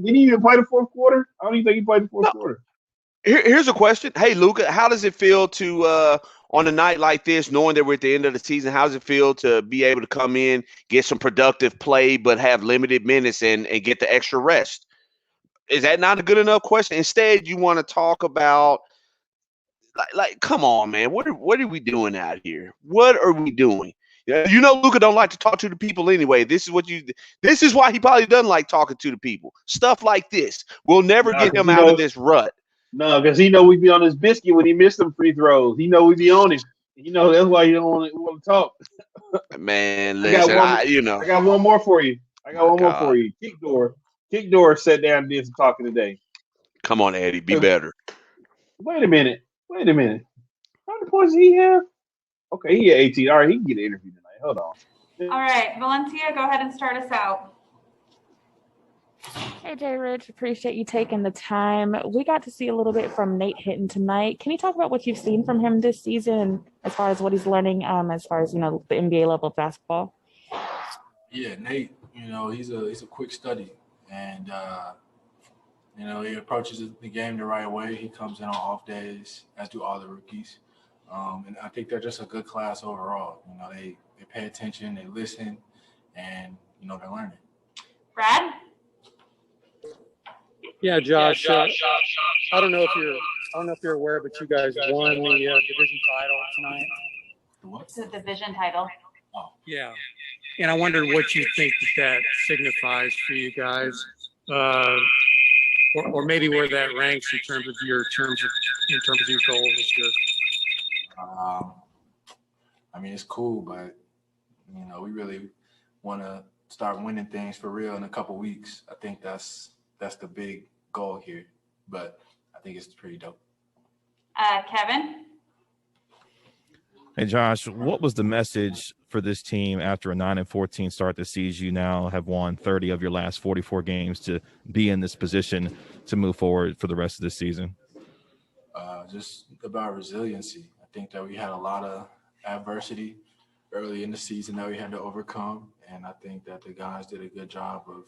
did he even play the fourth quarter? I don't even think he played the fourth quarter. Here's a question. Hey, Luka, how does it feel to on a night like this, knowing that we're at the end of the season, how does it feel to be able to come in, get some productive play, but have limited minutes and get the extra rest? Is that not a good enough question? Instead, you want to talk about come on, man. What are we doing out here? What are we doing? Luka don't like to talk to the people anyway. This is why he probably doesn't like talking to the people. Stuff like this will never get him out of this rut. No, because he know we be on his biscuit when he missed them free throws. He know we be on him. That's why he don't want to talk. Man, listen, I got one more for you. Kick door sat down and did some talking today. Come on, Eddie, be better. Wait a minute. How many points did he have? Okay, he had 18. All right, he can get an interview tonight. Hold on. All right, Valencia, go ahead and start us out. Hey, Jay Rich, appreciate you taking the time. We got to see a little bit from Nate Hitton tonight. Can you talk about what you've seen from him this season as far as what he's learning as far as, the NBA level of basketball? Yeah, Nate, he's a quick study, and, he approaches the game the right way. He comes in on off days, as do all the rookies. And I think they're just a good class overall. They pay attention, they listen, and, they're learning. Brad? Yeah, Josh. I don't know if you're aware, but you guys won the division title tonight. It's a division title. Oh. Yeah, and I wondered what you think that signifies for you guys, or maybe where that ranks in terms of your goals this year. It's cool, but we really want to start winning things for real in a couple weeks. I think that's the big goal here, but I think it's pretty dope. Kevin? Hey, Josh, what was the message for this team after a 9-14 start that sees you now have won 30 of your last 44 games to be in this position to move forward for the rest of this season? Just about resiliency. I think that we had a lot of adversity early in the season that we had to overcome, and I think that the guys did a good job of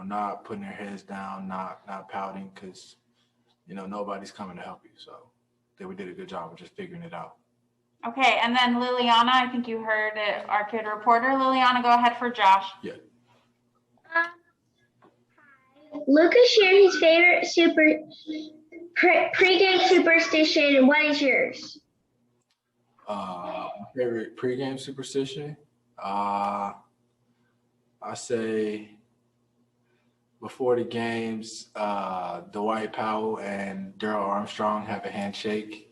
not putting their heads down, not pouting, because, nobody's coming to help you. So we did a good job of just figuring it out. Okay, and then Liliana, I think you heard it, our kid reporter. Liliana, go ahead for Josh. Yeah. Luka shared his favorite pregame superstition, and what is yours? My favorite pregame superstition? I say before the games, Dwight Powell and Daryl Armstrong have a handshake,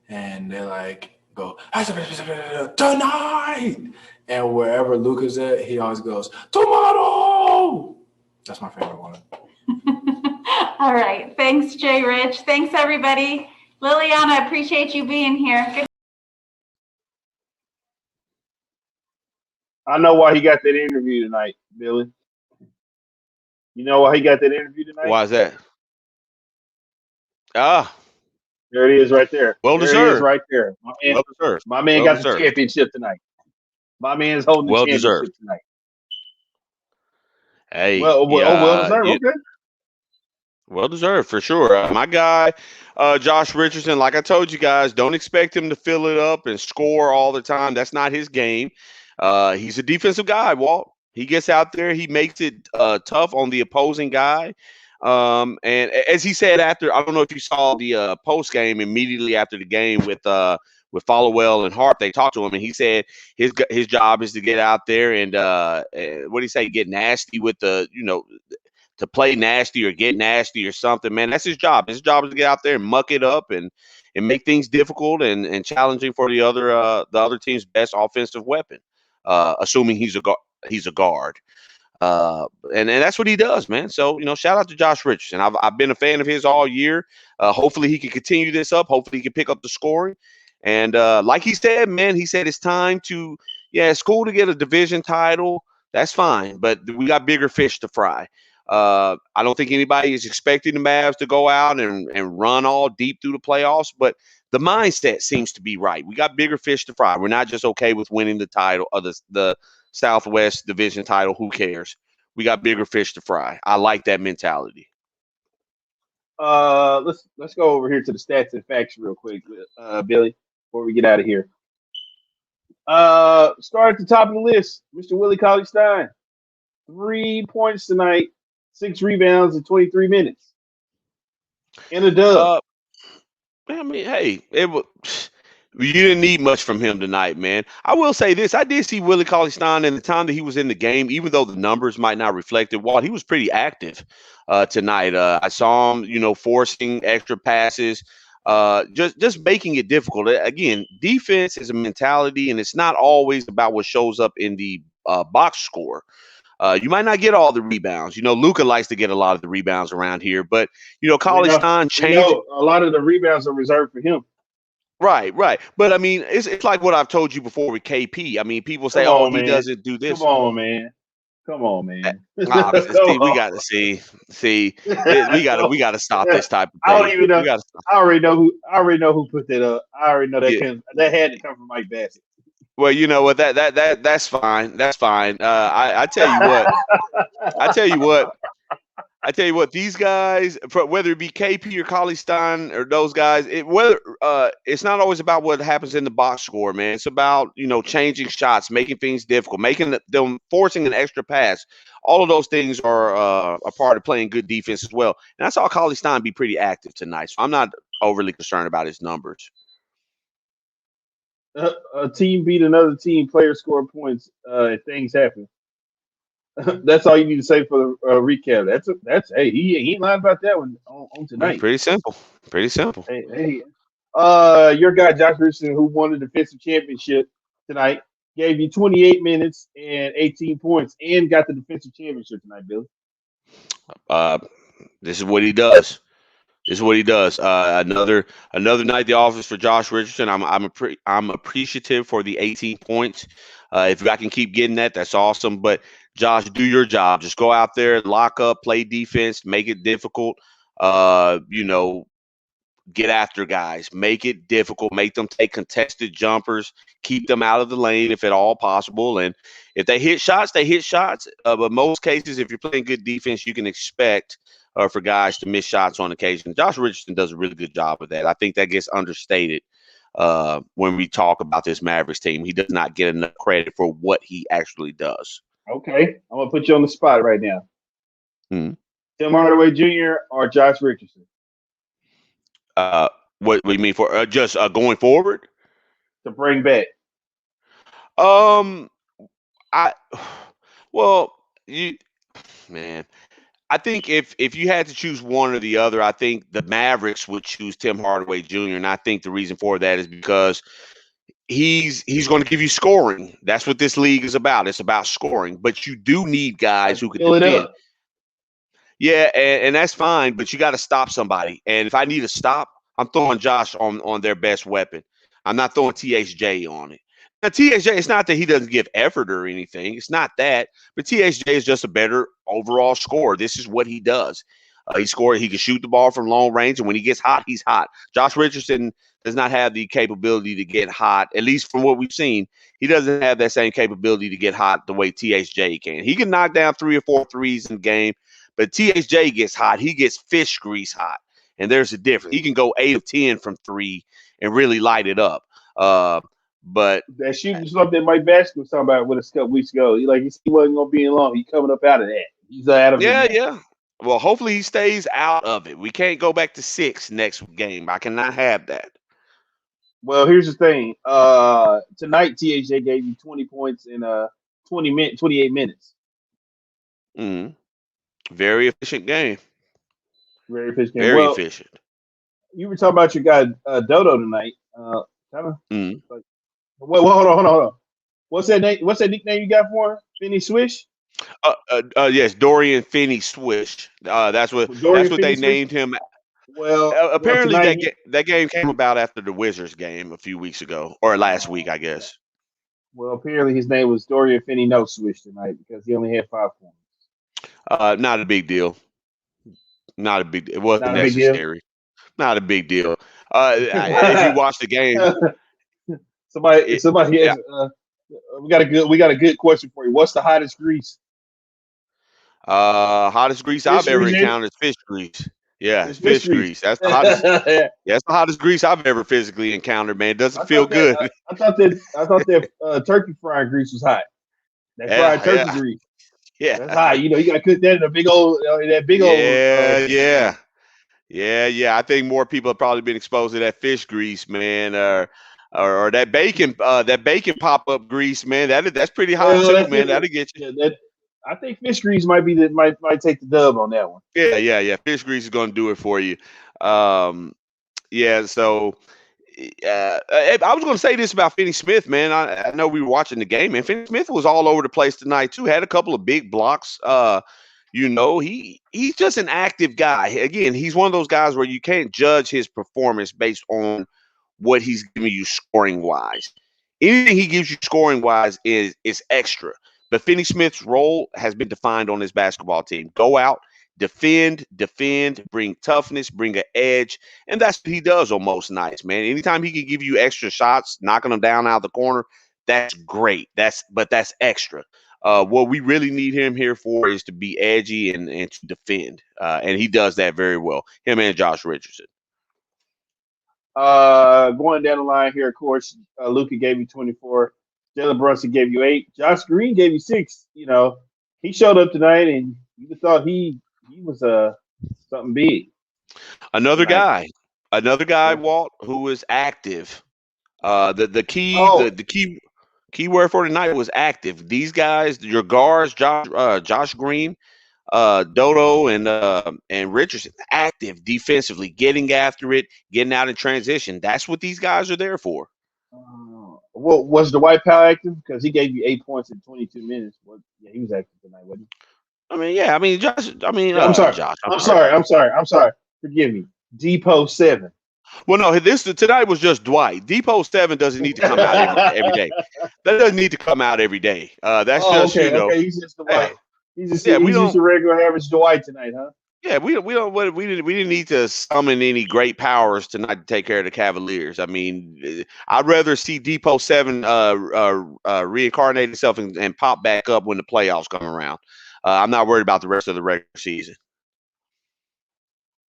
and they like go tonight, and wherever Luka's at, he always goes tomorrow. That's my favorite one. All right. Thanks, Jay Rich. Thanks, everybody. Liliana, appreciate you being here. Good. I know why he got that interview tonight, Billy. You know why he got that interview tonight? Why is that? Ah, There it is right there. well There it deserved. is right there. Well deserved. My man Well got deserved. the championship tonight. My man's holding the Well championship deserved. tonight. Hey, Well deserved. yeah, Okay. well deserved for sure. My guy, Josh Richardson, like I told you guys, don't expect him to fill it up and score all the time. That's not his game. He's a defensive guy, Walt. He gets out there, he makes it tough on the opposing guy. And as he said after, I don't know if you saw the post game immediately after the game with Followell and Hart, they talked to him, and he said his job is to get out there and what do you say, get nasty with to play nasty or get nasty or something, man. That's his job. His job is to get out there and muck it up and make things difficult and challenging for the other team's best offensive weapon, assuming he's a guard. And that's what he does, man. So, shout out to Josh Richardson. I've been a fan of his all year. Hopefully he can continue this up. Hopefully he can pick up the scoring. And like he said, man, he said it's time to, it's cool to get a division title. That's fine. But we got bigger fish to fry. I don't think anybody is expecting the Mavs to go out and run all deep through the playoffs, but the mindset seems to be right. We got bigger fish to fry. We're not just okay with winning the title of the Southwest Division title. Who cares? We got bigger fish to fry. I like that mentality. Let's go over here to the stats and facts real quick, Billy, before we get out of here. Start at the top of the list, Mr. Willie Cauley-Stein. 3 points tonight, 6 rebounds in 23 minutes. In a dub. I mean, hey, you didn't need much from him tonight, man. I will say this. I did see Willie Cauley-Stein in the time that he was in the game, even though the numbers might not reflect it. Walt, he was pretty active tonight. I saw him, forcing extra passes, just making it difficult. Again, defense is a mentality, and it's not always about what shows up in the box score. You might not get all the rebounds. Luka likes to get a lot of the rebounds around here, but Cauley-Stein changed. A lot of the rebounds are reserved for him. Right. But I mean, it's like what I've told you before with KP. I mean, people say, he doesn't do this. Come on, man. We got to see. We got to stop this type of thing. I don't even know. I already know who put that up. I already know that had to come from Mike Bassett. Well, you know what? That's fine. That's fine. I tell you what. These guys, whether it be KP or Cauley-Stein or those guys, it's not always about what happens in the box score, man. It's about changing shots, making things difficult, making them forcing an extra pass. All of those things are a part of playing good defense as well. And I saw Cauley-Stein be pretty active tonight, so I'm not overly concerned about his numbers. A team beat another team. Players score points. Things happen. That's all you need to say for the recap. That's hey, he ain't lying about that one on tonight. Pretty simple. Hey, your guy Josh Richardson, who won the defensive championship tonight, gave you 28 minutes and 18 points, and got the defensive championship tonight, Billy. This is what he does. Another night at the office for Josh Richardson. I'm appreciative for the 18 points. If I can keep getting that, that's awesome. But Josh, do your job. Just go out there, lock up, play defense, make it difficult. Get after guys, make it difficult, make them take contested jumpers, keep them out of the lane if at all possible. And if they hit shots, they hit shots. But most cases, if you're playing good defense, you can expect for guys to miss shots on occasion. Josh Richardson does a really good job of that. I think that gets understated when we talk about this Mavericks team. He does not get enough credit for what he actually does. Okay, I'm going to put you on the spot right now. Tim Hardaway Jr. or Josh Richardson? What do you mean for just going forward? To bring back. Man, I think if you had to choose one or the other, I think the Mavericks would choose Tim Hardaway Jr. And I think the reason for that is because he's going to give you scoring. That's what this league is about. It's about scoring. But you do need guys who can Fill it defend. up. Yeah, and that's fine, but you got to stop somebody. And if I need a stop, I'm throwing Josh on their best weapon. I'm not throwing THJ on it. Now, THJ, it's not that he doesn't give effort or anything. It's not that. But THJ is just a better overall scorer. This is what he does. He scores. He can shoot the ball from long range, and when he gets hot, he's hot. Josh Richardson does not have the capability to get hot, at least from what we've seen. He doesn't have that same capability to get hot the way THJ can. He can knock down 3 or 4 threes in the game, but THJ gets hot. He gets fish grease hot, and there's a difference. He can go 8 of 10 from 3 and really light it up. But that shooting slump that Mike Baskin was talking about with us a couple weeks ago, he wasn't going to be in long. He's coming up out of that. He's out of it. Yeah. Well, hopefully he stays out of it. We can't go back to 6 next game. I cannot have that. Well, here's the thing. Tonight, THJ gave you 20 points in 28 minutes. Very efficient game. Very efficient game. Very efficient. You were talking about your guy Dodo tonight. Well, hold on. What's that name? What's that nickname you got for him? Finney Swish? Yes, Dorian Finney Swish. That's what they named him. Well, apparently that game came about after the Wizards game a few weeks ago, or last week, I guess. Well, apparently his name was Dorian Finney No Swish tonight because he only had 5 points. Not a big deal. It wasn't necessary. Not a big deal. If you watch the game, somebody has, we got a good question for you. What's the hottest grease? Hottest grease I've ever encountered is fish grease. Yeah, fish grease. That's the hottest. That's the hottest grease I've ever physically encountered, man. It doesn't feel good. I thought that turkey frying grease was hot. That fried turkey grease. Yeah, that's hot. You got to cook that in a big old. Yeah. I think more people have probably been exposed to that fish grease, man, or that bacon pop up grease, man. That's pretty hot too, man. That'll get you. I think fish grease might take the dub on that one. Yeah. Fish grease is going to do it for you. So I was going to say this about Finney Smith, man. I know we were watching the game, and Finney Smith was all over the place tonight too. Had a couple of big blocks. He's just an active guy. Again, he's one of those guys where you can't judge his performance based on what he's giving you scoring wise. Anything he gives you scoring wise is extra. But Finney Smith's role has been defined on this basketball team. Go out, defend, bring toughness, bring an edge. And that's what he does on most nights, man. Anytime he can give you extra shots, knocking them down out of the corner, that's great. That's extra. What we really need him here for is to be edgy and to defend. And he does that very well. Him and Josh Richardson. Going down the line here, of course, Luka gave you 24. Jalen Brunson gave you 8. Josh Green gave you 6. He showed up tonight, and you thought he was something big. Another guy, Walt, who is active. The key word for tonight was active. These guys, your guards, Josh Green, Dodo, and Richardson, active defensively, getting after it, getting out in transition. That's what these guys are there for. Well, was Dwight Powell active? Because he gave you 8 points in 22 minutes. He was active tonight, wasn't he? Josh. I'm sorry. Josh. I'm sorry. Forgive me. Depot 7. Well, no, tonight was just Dwight. Depot 7 doesn't need to come out every day. That doesn't need to come out every day. That's okay. He's just Dwight. He's just a regular average Dwight tonight, huh? Yeah, we didn't need to summon any great powers tonight to take care of the Cavaliers. I'd rather see Depot 7 reincarnate itself and pop back up when the playoffs come around. I'm not worried about the rest of the regular season.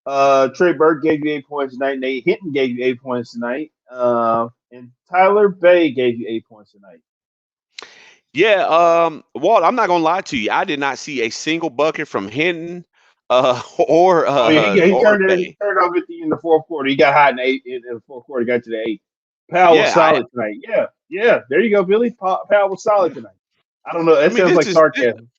Trey Burke gave you 8 points tonight. Nate Hinton gave you 8 points tonight. And Tyler Bay gave you 8 points tonight. Yeah, Walt, I'm not gonna lie to you. I did not see a single bucket from Hinton. He turned off in the fourth quarter. He got hot in the fourth quarter. Got to the 8. Powell was solid tonight. Yeah. There you go, Billy. Powell was solid tonight. I don't know. That sounds like sarcasm.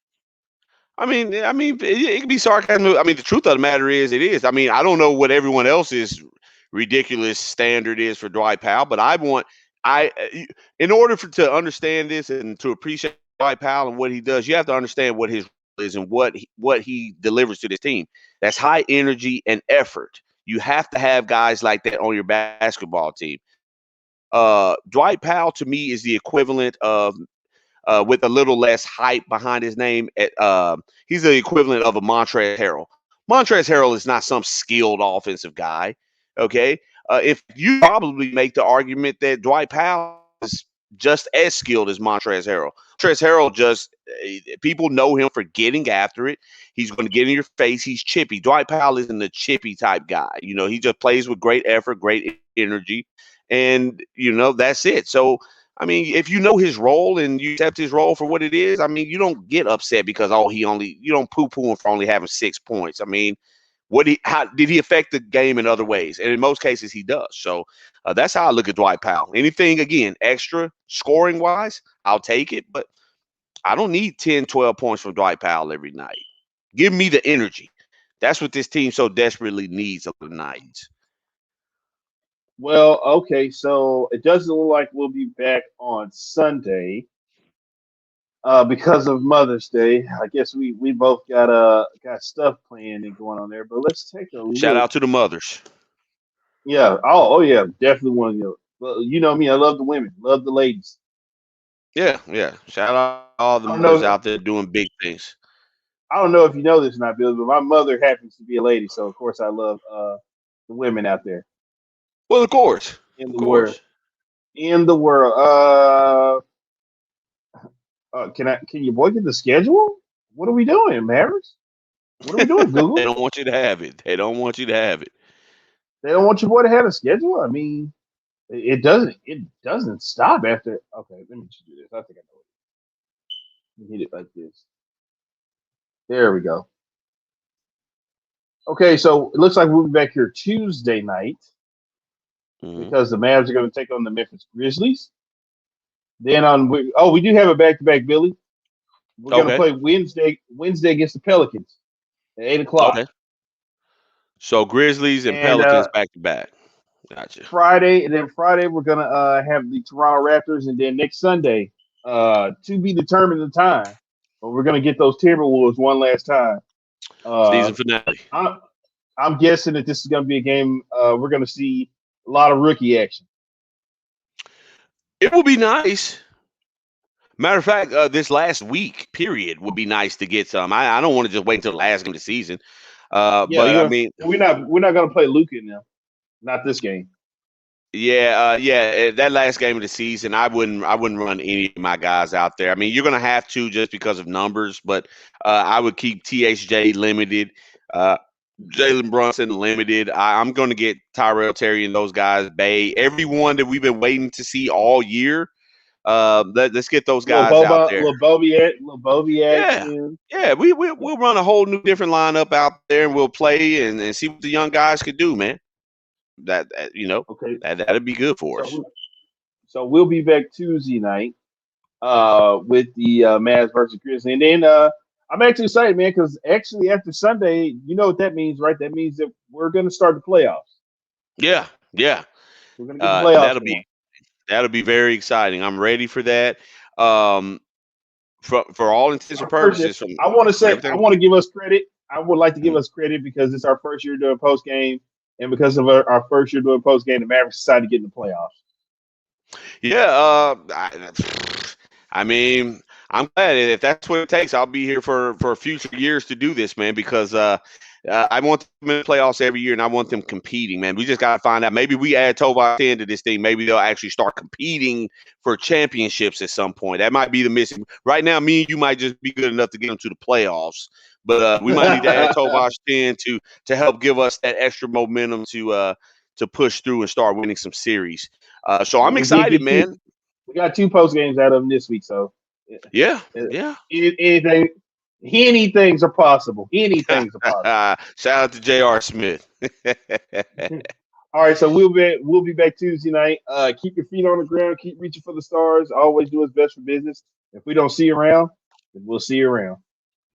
I mean, it can be sarcasm. I mean, the truth of the matter is, it is. I mean, I don't know what everyone else's ridiculous standard is for Dwight Powell, but in order to understand this and to appreciate Dwight Powell and what he does, you have to understand what his role is and what he delivers to this team. That's high energy and effort. You have to have guys like that on your basketball team. Dwight Powell to me is the equivalent of with a little less hype behind his name. He's the equivalent of a Montrezl Harrell. Montrezl Harrell is not some skilled offensive guy. Okay, if you probably make the argument that Dwight Powell is just as skilled as Montrezl Harrell. Montrezl Harrell people know him for getting after it. He's going to get in your face. He's chippy. Dwight Powell isn't the chippy type guy. He just plays with great effort, great energy, and that's it. So. I mean, if you know his role and you accept his role for what it is, I mean, you don't get upset because you don't poo-poo him for only having 6 points. I mean, how did he affect the game in other ways? And in most cases, he does. So that's how I look at Dwight Powell. Anything again extra scoring wise, I'll take it, but I don't need 10, 12 points from Dwight Powell every night. Give me the energy. That's what this team so desperately needs of the nights. Well, okay, so it doesn't look like we'll be back on Sunday because of Mother's Day. I guess we both got stuff planned and going on there. But let's take a look. Shout out to the mothers. Yeah. Oh yeah, definitely one of you. Well, you know me, I love the women, love the ladies. Yeah. Shout out to all the mothers out there doing big things. I don't know if you know this or not, Bill, but my mother happens to be a lady, so of course I love the women out there. Well, of course. In the world. Can your boy get the schedule? What are we doing, Mavericks? What are we doing, Google? They don't want you to have it. They don't want you to have it. They don't want your boy to have a schedule. I mean, it doesn't stop after. Okay, let me just do this. I think I know it. Let me hit it like this. There we go. Okay, so it looks like we'll be back here Tuesday night. Because the Mavs are going to take on the Memphis Grizzlies. Then we do have a back-to-back, Billy. We're going to play Wednesday against the Pelicans at 8:00. Okay. So Grizzlies and Pelicans back-to-back. Gotcha. Friday we're going to have the Toronto Raptors, and then next Sunday, to be determined the time, but we're going to get those Timberwolves one last time. Season finale. I'm guessing that this is going to be a game we're going to see a lot of rookie action. It will be nice. Matter of fact, this last week period would be nice to get some. I don't want to just wait until the last game of the season. But I mean, we're not going to play Luka now. Not this game. Yeah, that last game of the season, I wouldn't run any of my guys out there. I mean, you're going to have to just because of numbers, but I would keep THJ limited. Jalen Brunson limited. I'm going to get Tyrell Terry and those guys, Bay, everyone that we've been waiting to see all year. Let's get those guys out there. Bobiak. Yeah. We'll run a whole new different lineup out there, and we'll play and see what the young guys could do, man. Okay. That'd be good for us. So we'll be back Tuesday night with the Mavs versus Grizzlies, and then. I'm actually excited, man, because actually after Sunday, you know what that means, right? That means that we're going to start the playoffs. Yeah. We're going to get the playoffs. That'll be very exciting. I'm ready for that. For all intents and purposes. I want to give us credit. I would like to give us credit because it's our first year doing post game, and because of our first year doing post game, the Mavericks decided to get in the playoffs. Yeah. I mean. I'm glad if that's what it takes. I'll be here for future years to do this, man, because I want them in the playoffs every year, and I want them competing, man. We just got to find out. Maybe we add Tobias 10 to this thing. Maybe they'll actually start competing for championships at some point. That might be the missing. Right now, me and you might just be good enough to get them to the playoffs, but we might need to add Tobias 10 to help give us that extra momentum to push through and start winning some series. So I'm excited, man. We got 2 post games out of them this week, so. Yeah. Anything's possible. Anything's possible. Shout out to J.R. Smith. All right, so we'll be back Tuesday night. Keep your feet on the ground. Keep reaching for the stars. Always do what's best for business. If we don't see you around, then we'll see you around.